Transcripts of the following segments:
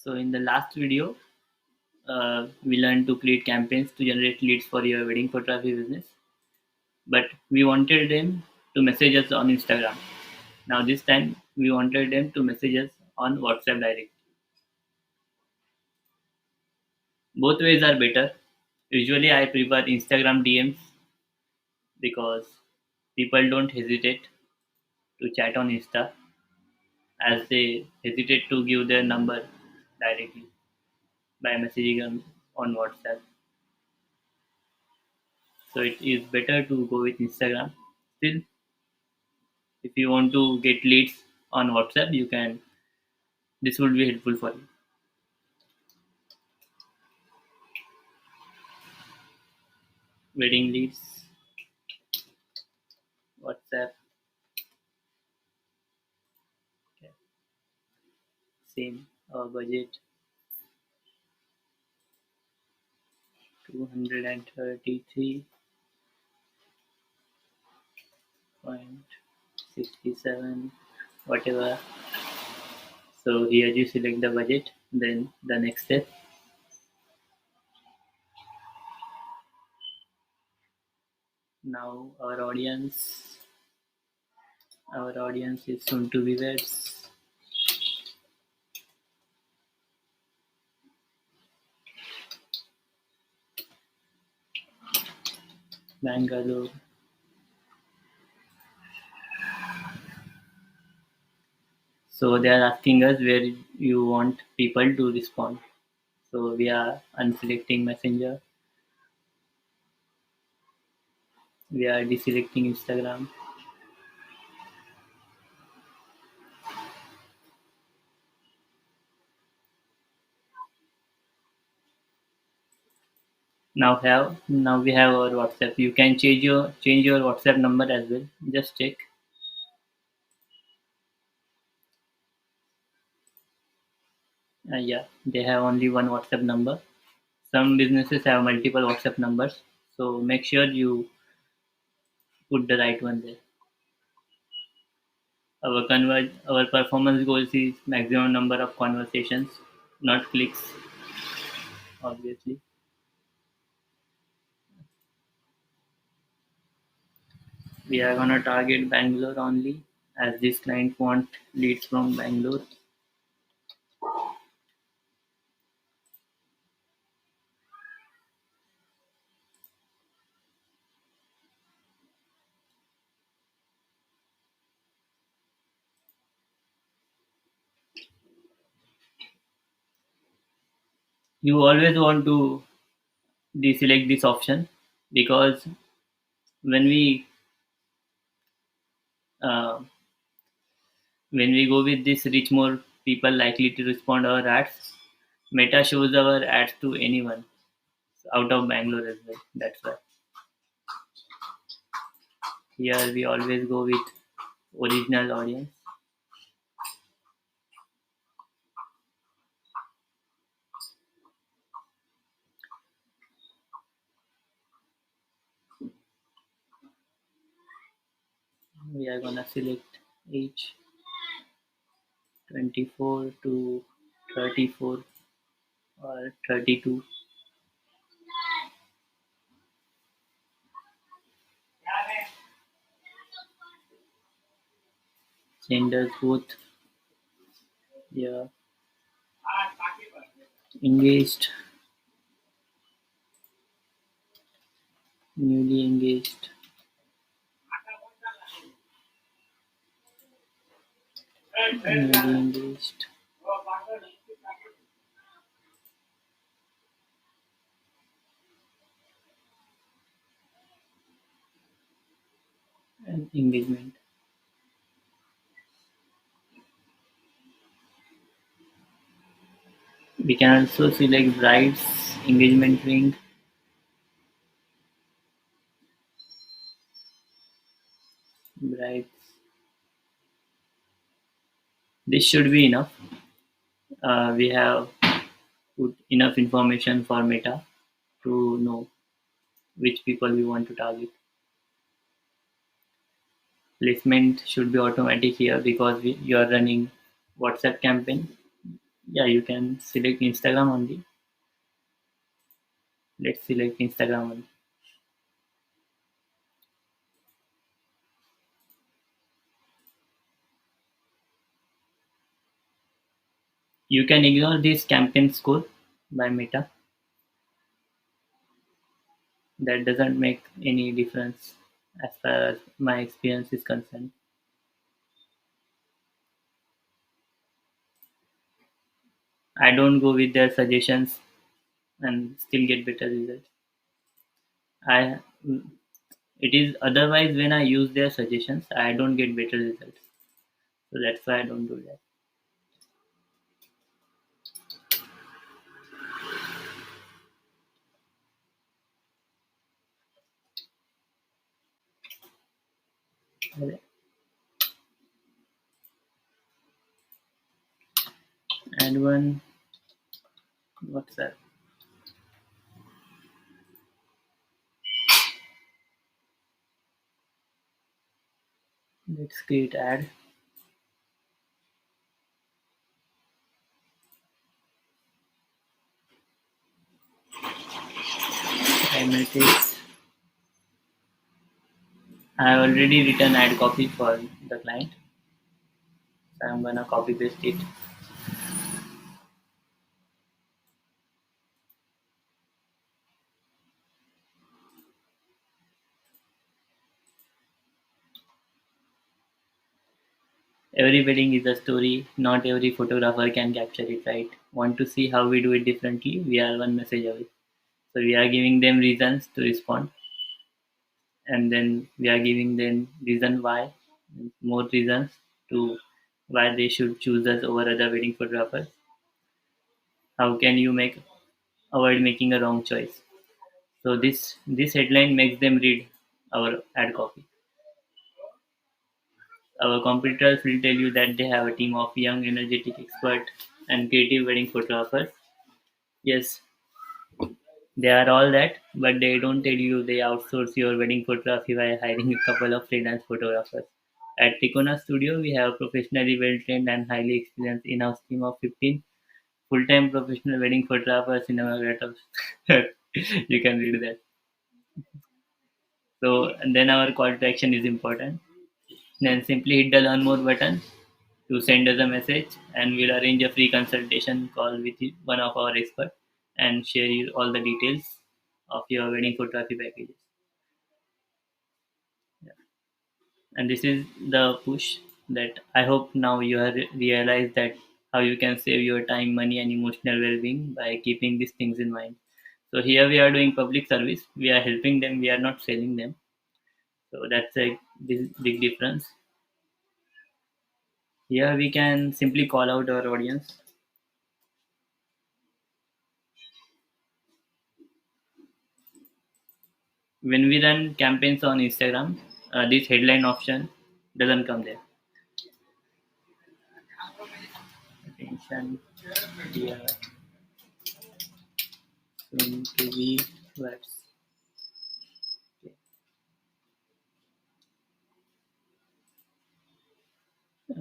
So in the last video, we learned to create campaigns to generate leads for your wedding photography business. But we wanted them to message us on Instagram. Now this time we wanted them to message us on WhatsApp direct. Both ways are better. Usually I prefer Instagram DMs because people don't hesitate to chat on Insta as they hesitate to give their number directly by messaging on WhatsApp. So it is better to go with Instagram. Still, if you want to get leads on WhatsApp, you can. This would be helpful for you. Wedding leads, WhatsApp, okay. Same. Our budget 233.67, whatever. So here you select the budget. Then the next step. Now our audience is soon to be weds. Bangalore. So they are asking us where you want people to respond. So we are unselecting Messenger. We are deselecting Instagram. Now we have our WhatsApp. You can change your WhatsApp number as well. Just check. Yeah, they have only one WhatsApp number. Some businesses have multiple WhatsApp numbers. So make sure you put the right one there. Our performance goals is maximum number of conversations, not clicks, obviously. We are gonna target Bangalore only as this client want leads from Bangalore. You always want to deselect this option because when we uh, when we go with this reach more people likely to respond our ads, Meta shows our ads to anyone out of Bangalore as well. That's why here we always go with original audience. We are gonna select age 24 to 34 or 32. Genders both. Yeah, engaged, newly engaged, newly engaged, and engagement. We can also select brides, engagement ring, brides. This should be enough. We have put enough information for Meta to know which people we want to target. Placement should be automatic here because you are running WhatsApp campaign. Yeah, you can select Instagram only. Let's select Instagram only. You can ignore this campaign score by Meta. That doesn't make any difference as far as my experience is concerned. I don't go with their suggestions and still get better results. I it is otherwise when I use their suggestions, I don't get better results. So that's why I don't do that. And one what's that? Let's create ad. Timer takes. I have already written ad copy for the client, so I'm gonna copy paste it. Every wedding is a story. Not every photographer can capture it right. Want to see how we do it differently? We are one message away. So we are giving them reasons to respond, and then we are giving them reason why, more reasons to why they should choose us over other wedding photographers. How can you make avoid making a wrong choice? So this headline makes them read our ad copy. Our competitors will tell you that they have a team of young, energetic, expert, and creative wedding photographers. Yes, they are all that, but they don't tell you they outsource your wedding photography by hiring a couple of freelance photographers. At Ticona Studio, we have professionally well trained and highly experienced in-house team of 15 full-time professional wedding photographers in our setup. You can read that. So, and then our call to action is important. Then simply hit the learn more button to send us a message, and we'll arrange a free consultation call with one of our experts and share you all the details of your wedding photography packages. Yeah. And this is the push that I hope now you have realized that how you can save your time, money, and emotional well-being by keeping these things in mind. So here we are doing public service. We are helping them. We are not selling them. So that's a big difference. Here we can simply call out our audience. When we run campaigns on Instagram, this headline option doesn't come there. Attention, dear, soon to be words.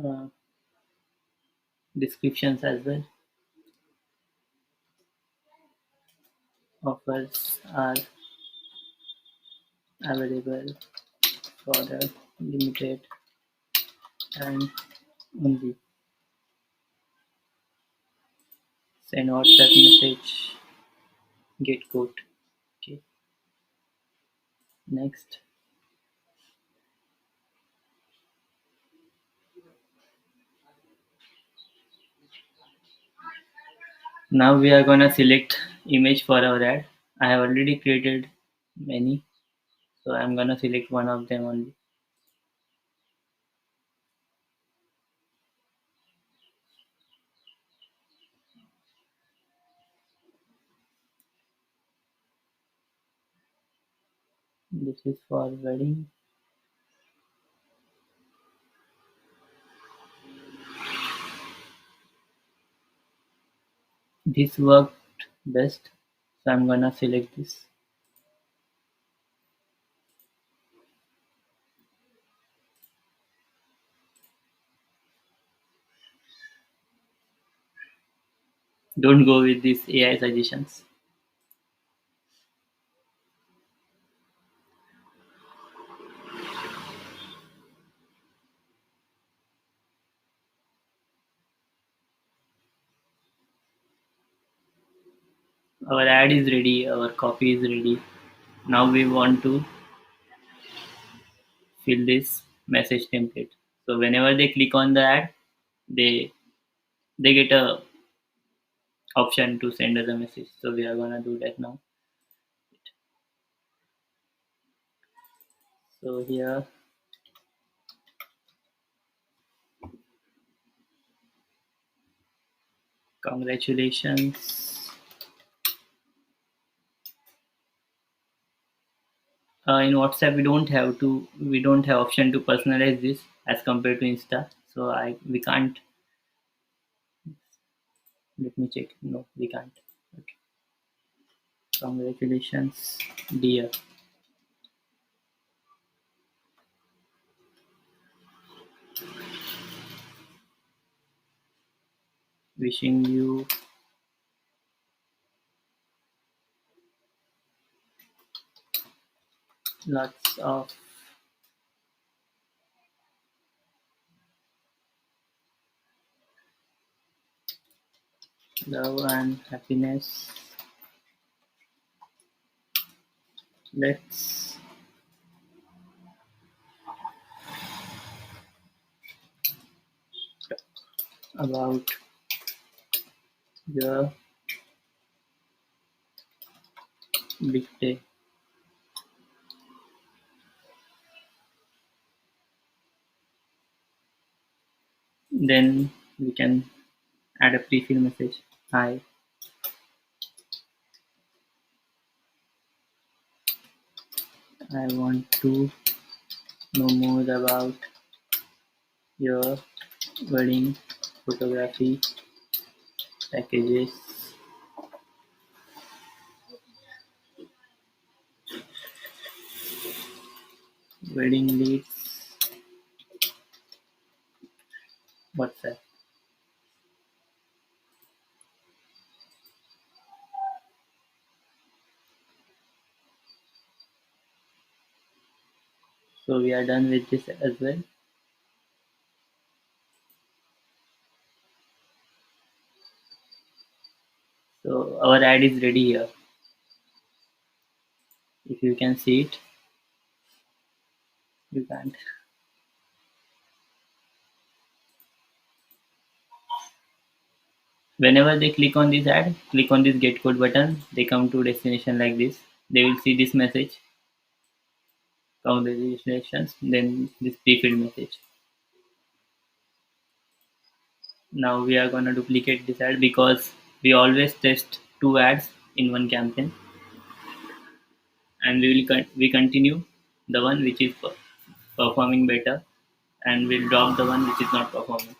Uh, Descriptions as well. Offers are available for the limited and only. Send WhatsApp message. Get quote. Okay. Next. Now we are gonna select image for our ad. I have already created many, so I'm gonna select one of them only. This is for wedding. This worked best, so I'm gonna select this. Don't go with these AI suggestions. Our ad is ready, our copy is ready. Now we want to fill this message template. So whenever they click on the ad, they they get a option to send us a message. So we are gonna do that now. So here, congratulations. In WhatsApp, we don't have option to personalize this as compared to Insta. So we can't. Let me check. No, we can't. Okay. Congratulations, dear. Wishing you lots of love and happiness. Let's about your big day. Then we can add a pre-fill message. Hi, I want to know more about your wedding photography packages, wedding leads, WhatsApp. So we are done with this as well. So our ad is ready here. If you can see it, you can't. Whenever they click on this ad, click on this get code button, they come to destination like this. They will see this message, congratulations, then this pre-filled message. Now we are gonna duplicate this ad because we always test two ads in one campaign, and we continue the one which is performing better, and we'll drop the one which is not performing.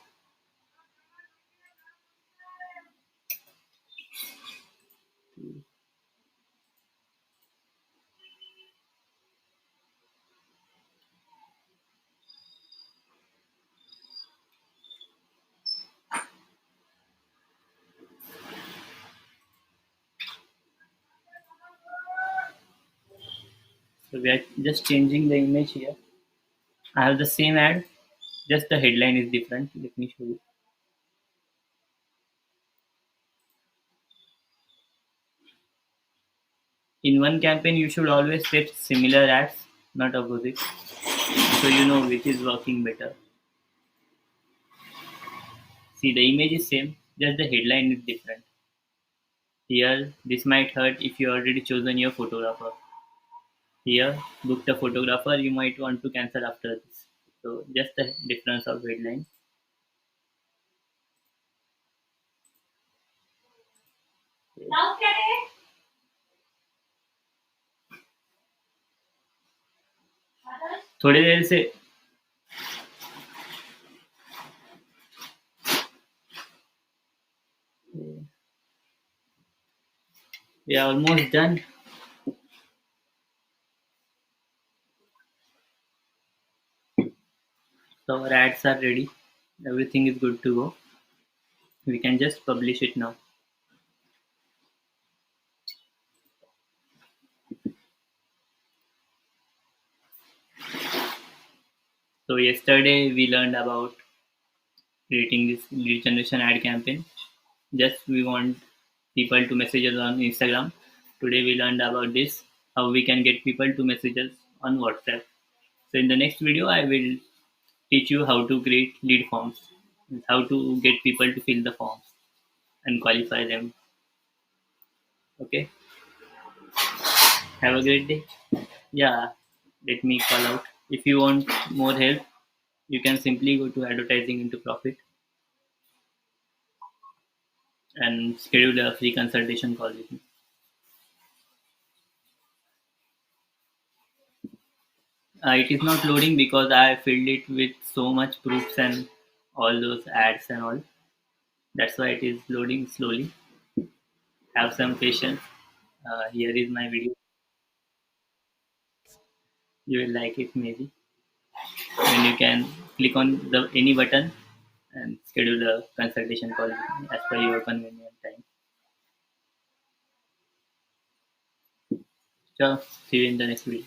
So we are just changing the image here. I have the same ad, just the headline is different. Let me show you. In one campaign, you should always test similar ads, not opposite, so you know which is working better. See, the image is same, just the headline is different. Here, this might hurt if you already chosen your photographer. Here, book the photographer, you might want to cancel after this. So just the difference of headline. थोड़ी देर से we are almost done. So our ads are ready. Everything is good to go. We can just publish it now. yesterday we learned about creating this lead generation ad campaign. Just we want people to message us on Instagram. Today we learned about this, how we can get people to message us on WhatsApp. So in the next video, I will teach you how to create lead forms, how to get people to fill the forms and qualify them. Okay. Have a great day. Yeah. Let me call out. If you want more help, you can simply go to advertising into profit and schedule a free consultation call with me. It is not loading because I filled it with so much proofs and all those ads and all. That's why it is loading slowly. Have some patience. Here is my video. You will like it maybe. Then you can click on the any button and schedule a consultation call with me as per your convenient time. So see you in the next video.